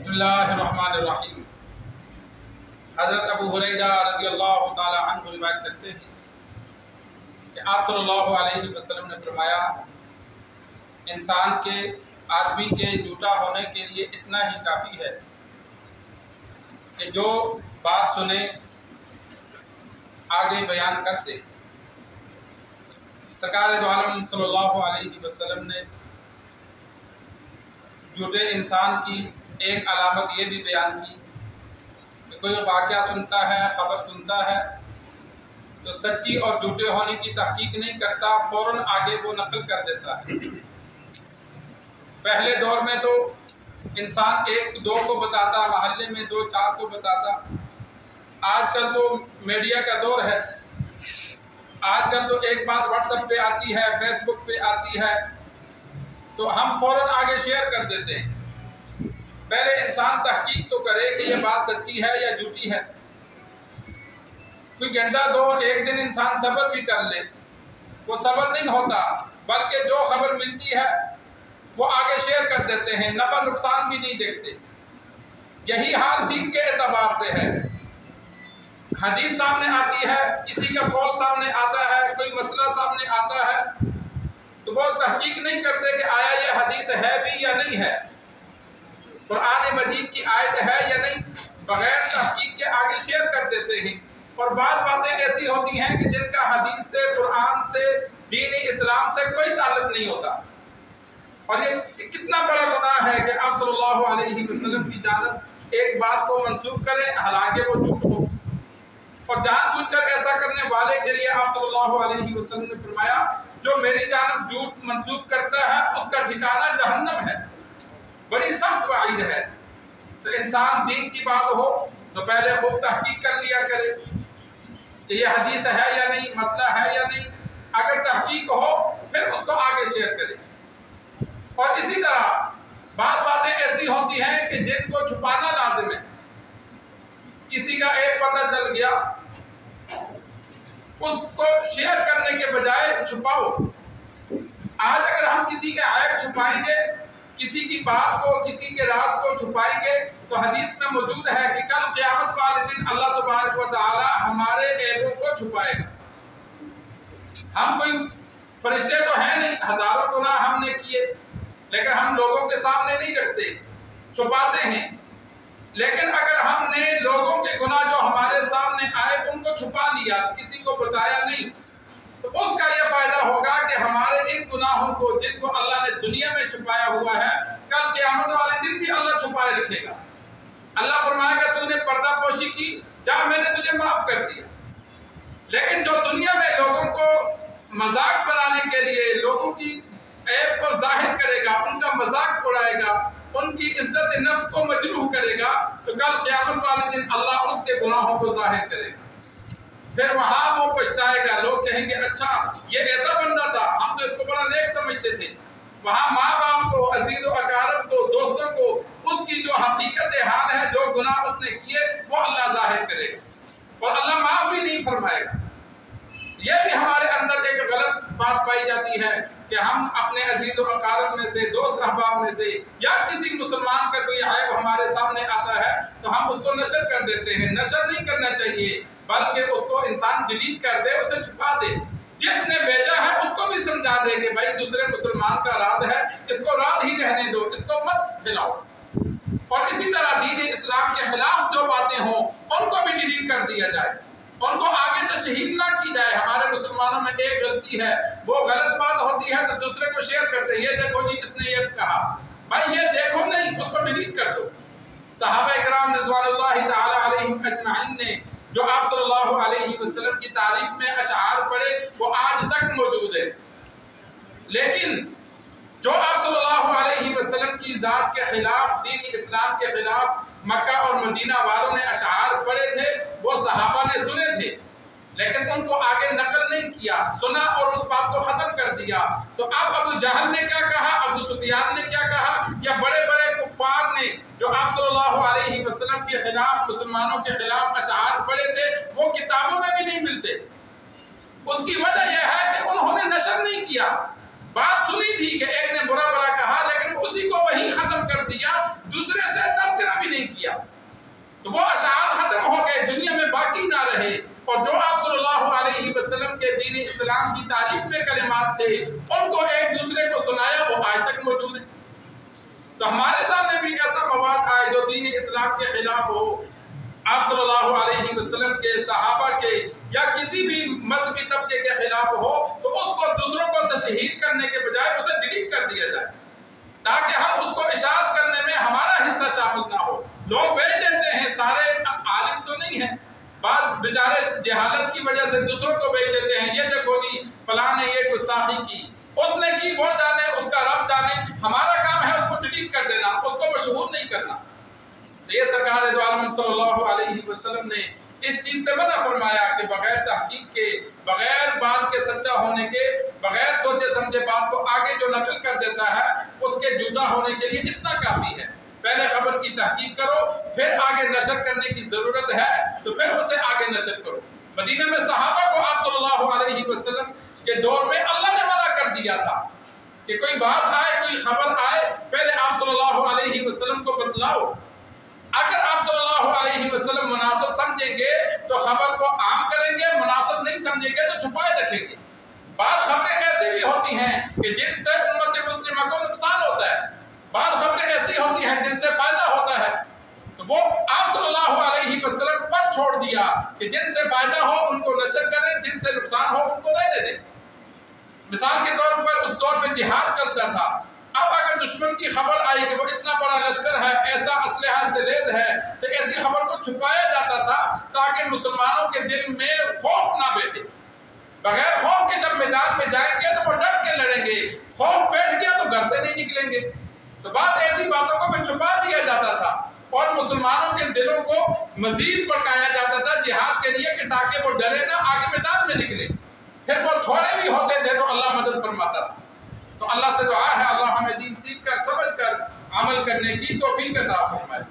बिस्मिल्लाहिर्रहमानिर्रहीम। हज़रत अबू हुरैरा रज़ी अल्लाह ताला अन्हु रिवायत करते हैं कि आप सल्लल्लाहु अलैहि वसल्लम ने फरमाया, इंसान के आदमी के झूठा होने के लिए इतना ही काफ़ी है कि जो बात सुने आगे बयान कर दे। सरकार दो आलम सल्लल्लाहु अलैहि वसल्लम ने झूठे इंसान की एक अलामत ये भी बयान की कि कोई वाक़या सुनता है, ख़बर सुनता है तो सच्ची और झूठे होने की तहकीक नहीं करता, फ़ौरन आगे वो नकल कर देता है। पहले दौर में तो इंसान एक दो को बताता, महल्ले में दो चार को बताता। आजकल तो मीडिया का दौर है, आजकल तो एक बात व्हाट्सएप पे आती है, फेसबुक पे आती है तो हम फ़ौरन आगे शेयर कर देते हैं। पहले इंसान तहकीक तो करे कि ये बात सच्ची है या झूठी है। कोई घंटा दो एक दिन इंसान सब्र भी कर ले, वो सब्र नहीं होता, बल्कि जो खबर मिलती है वो आगे शेयर कर देते हैं, नफ़ा नुकसान भी नहीं देखते। यही हाल दीन के एतबार से है। हदीस सामने आती है, किसी का कौल सामने आता है, कोई मसला सामने आता है तो वो तहकीक नहीं करते कि आया ये हदीस है भी या नहीं है, कुरान मजीद की आयत है या नहीं, बगैर तहकीक के आगे शेयर कर देते हैं। और बाद बातें ऐसी होती हैं कि जिनका हदीस से, कुरान से, दीन इस्लाम से कोई ताल्लुक नहीं होता। और ये कितना बड़ा गुनाह है कि आप सल्लल्लाहु अलैहि वसल्लम की जानब एक बात को मंसूब करें, हालांकि वो झूठ हो। और जानबूझकर ऐसा करने वाले के लिए आप सल्लल्लाहु अलैहि वसल्लम ने फरमाया, जो मेरी जानब झूठ मंसूब करता है उसका ठिकाना जहन्नम है। बड़ी सख्त वाइद है। तो इंसान दीन की बात हो तो पहले खूब तहकीक कर लिया करे कि ये हदीस है या नहीं, मसला है या नहीं। अगर तहकीक हो फिर उसको आगे शेयर करे। और इसी तरह बातें ऐसी होती हैं कि जिनको छुपाना लाजिम है। किसी का एक पता चल गया, उसको शेयर करने के बजाय छुपाओ। आज अगर हम किसी के ऐब छुपाएंगे, किसी की बात को, किसी के राज को छुपाएंगे तो हदीस में मौजूद है कि कल क़यामत वाले दिन अल्लाह सुब्हानहु व तआला हमारे ऐबों को छुपाएगा। हम कोई फरिश्ते तो हैं नहीं, हजारों गुनाह हमने किए, लेकिन हम लोगों के सामने नहीं रखते, छुपाते हैं। लेकिन अगर हमने लोगों के गुनाह जो हमारे सामने आए उनको छुपा लिया, किसी को बताया नहीं, तो उसका यह फायदा होगा कि हमारे इन गुनाहों को जिनको अल्लाह ने दुनिया में छुपाया हुआ है, कल क़यामत वाले दिन भी अल्लाह छुपाए रखेगा। अल्लाह फरमाएगा तूने पर्दा पोशी की, जा मैंने तुझे माफ कर दिया। लेकिन जो दुनिया में लोगों को मजाक बनाने के लिए लोगों की ऐब को जाहिर करेगा, उनका मजाक उड़ाएगा, उनकी इज्जत नफ्स को मजरूह करेगा, तो कल क़यामत वाले दिन अल्लाह उसके गुनाहों को जाहिर करेगा। फिर वहां वो पछताएगा, लोग कहेंगे अच्छा ये ऐसा बंदा था, हम तो इसको बड़ा नेक समझते थे। वहां माँ बाप को, अजीज व अकारब को, दोस्तों को उसकी जो हकीकत हाल है, जो गुनाह उसने किए वो अल्लाह जाहिर करेगा और अल्लाह माफ भी नहीं फरमाएगा। यह भी हमारे अंदर एक गलत बात पाई जाती है कि हम अपने अजीज व अकारब में से, दोस्त अहबाब में से या किसी मुसलमान का कोई ऐब हमारे सामने आता है तो हम उसको नशर कर देते हैं। नशर नहीं करना चाहिए, बल्कि उसको इंसान डिलीट कर दे, उसे छुपा दे। जिसने भेजा है उसको भी समझा दे कि भाई दूसरे मुसलमान का राज है, इसको राज ही रहने दो, इसको मत फैलाओ। और इसी तरह दीन इस्लाम के खिलाफ जो बातें हों उनको भी डिलीट कर दिया जाए, उनको आगे तशहीद ना की जाए। हमारे मुसलमानों में एक गलती है, वो गलत बात होती है तो दूसरे को शेयर करते हैं, ये देखो जी इसने ये कहा, भाई ये देखो नहीं, उसको डिलीट कर दो। सहाबा इकराम रिज़वानुल्लाहि तआला अलैहिम अजमईन ने जो आप सल्लल्लाहु अलैहि वसल्लम की तारीफ में अशआर पढ़े वो आज तक मौजूद है। लेकिन जो आप सल्लल्लाहु अलैहि वसल्लम की ज़ात के खिलाफ, दीन इस्लाम के खिलाफ मक्का और मदीना वालों ने अशआर पढ़े थे, वो सहाबा ने सुने थे, लेकिन उनको आगे नकल नहीं किया, सुना और उस बात को ख़त्म कर दिया। तो अब अबू जहल ने क्या कहा, अबू सुफियान ने क्या कहा, या बड़े बड़े कुफ़ार ने जो आप सल्लल्लाहु अलैहि वसल्लम के खिलाफ, मुसलमानों के खिलाफ अशआर पढ़े थे, वो किताबों में भी नहीं मिलते। उसकी वजह यह है कि उन्होंने नशर नहीं किया। बात सुनी थी कि एक ने बुरा बुरा कहा, लेकिन उसी को वही ख़त्म कर दिया, दूसरे से तज़किरा भी کیا، تو وہ اشعار ختم ہو گئے، دنیا میں باقی نہ رہے، اور جو آپ صلی اللہ علیہ وسلم کے دین اسلام کی تعریف میں کلمات تھے ان کو ایک دوسرے کو سنایا، وہ آج تک موجود ہے۔ تو ہمارے سامنے بھی ایسا مواد آئے جو دین اسلام کے خلاف ہو، آپ صلی اللہ علیہ وسلم کے، صحابہ کے، یا کسی بھی مذہبی طبقے کے خلاف ہو، تو اس کو دوسروں کو تشہیر کرنے کے بجائے اسے ڈیلیٹ کر دیا جائے، تاکہ ہم اس کو اشاعت کرنے میں ہمارا حصہ شامل نہ ہو۔ لوگ بھیج دیتے ہیں، سارے عالم تو نہیں ہیں، بعض بیچارے جہالت کی وجہ سے دوسروں کو بھیج دیتے ہیں، یہ دیکھو جی فلاں نے یہ گستاخی کی، اس نے کی، وہ جانے، اس کا رب جانے، ہمارا کام ہے اس کو ڈیلیٹ کر دینا، اس کو مشہور نہیں کرنا۔ تو یہ سرکار دو عالم صلی اللہ علیہ وسلم نے اس چیز سے منع فرمایا کہ بغیر تحقیق کے، بغیر بات کے سچا ہونے کے، بغیر سوچے سمجھے بات کو آگے جو نقل کر دیتا ہے اس کے جھوٹا ہونے کے لیے اتنا کافی ہے۔ پہلے خبر کی تحقیق کرو، پھر آگے نشر کرنے کی ضرورت ہے تو پھر اسے آگے نشر کرو۔ مدینہ میں صحابہ کو آپ صلی اللہ علیہ وسلم کے دور میں اللہ نے منع کر دیا تھا کہ کوئی بات آئے، کوئی خبر آئے، پہلے آپ صلی اللہ علیہ وسلم کو بتلاؤ۔ اگر آپ صلی اللہ علیہ وسلم مناسب سمجھیں گے تو خبر کو عام کریں گے، مناسب نہیں سمجھیں گے تو چھپائے رکھیں گے۔ بعض خبریں ایسی بھی ہوتی ہیں کہ جن سے امت مسلمہ کو نقصان ہوتا ہے، بعض خبریں ایسی ہوتی ہیں جن سے فائدہ ہوتا ہے، تو وہ آپ صلی اللہ علیہ وسلم پر چھوڑ دیا کہ جن سے فائدہ ہو ان کو نشر کریں، جن سے نقصان ہو ان کو رہنے دیں۔ مثال کے طور پر اس دور میں جہاد چلتا تھا، اب اگر دشمن کی خبر آئی کہ وہ اتنا بڑا لشکر ہے، ایسا اسلحہ سے لیز ہے، تو ایسی خبر کو چھپایا جاتا تھا تاکہ مسلمانوں کے دل میں خوف نہ بیٹھے۔ بغیر خوف کے جب میدان میں جائیں گے تو وہ ڈٹ کے لڑیں گے، خوف بیٹھ گیا تو گھر سے نہیں نکلیں گے۔ تو بعض ایسی باتوں کو پھر چھپا دیا جاتا تھا اور مسلمانوں کے دلوں کو مزید بڑکایا جاتا تھا جہاد کے لیے کہ تاکہ وہ ڈرے نہ، آگے میدان میں نکلے۔ پھر وہ تھوڑے بھی ہوتے تھے تو اللہ مدد فرماتا تھا۔ تو اللہ سے دعا ہے اللہ ہمیں دین سیکھ کر، سمجھ کر عمل کرنے کی توفیق عطا فرمائے۔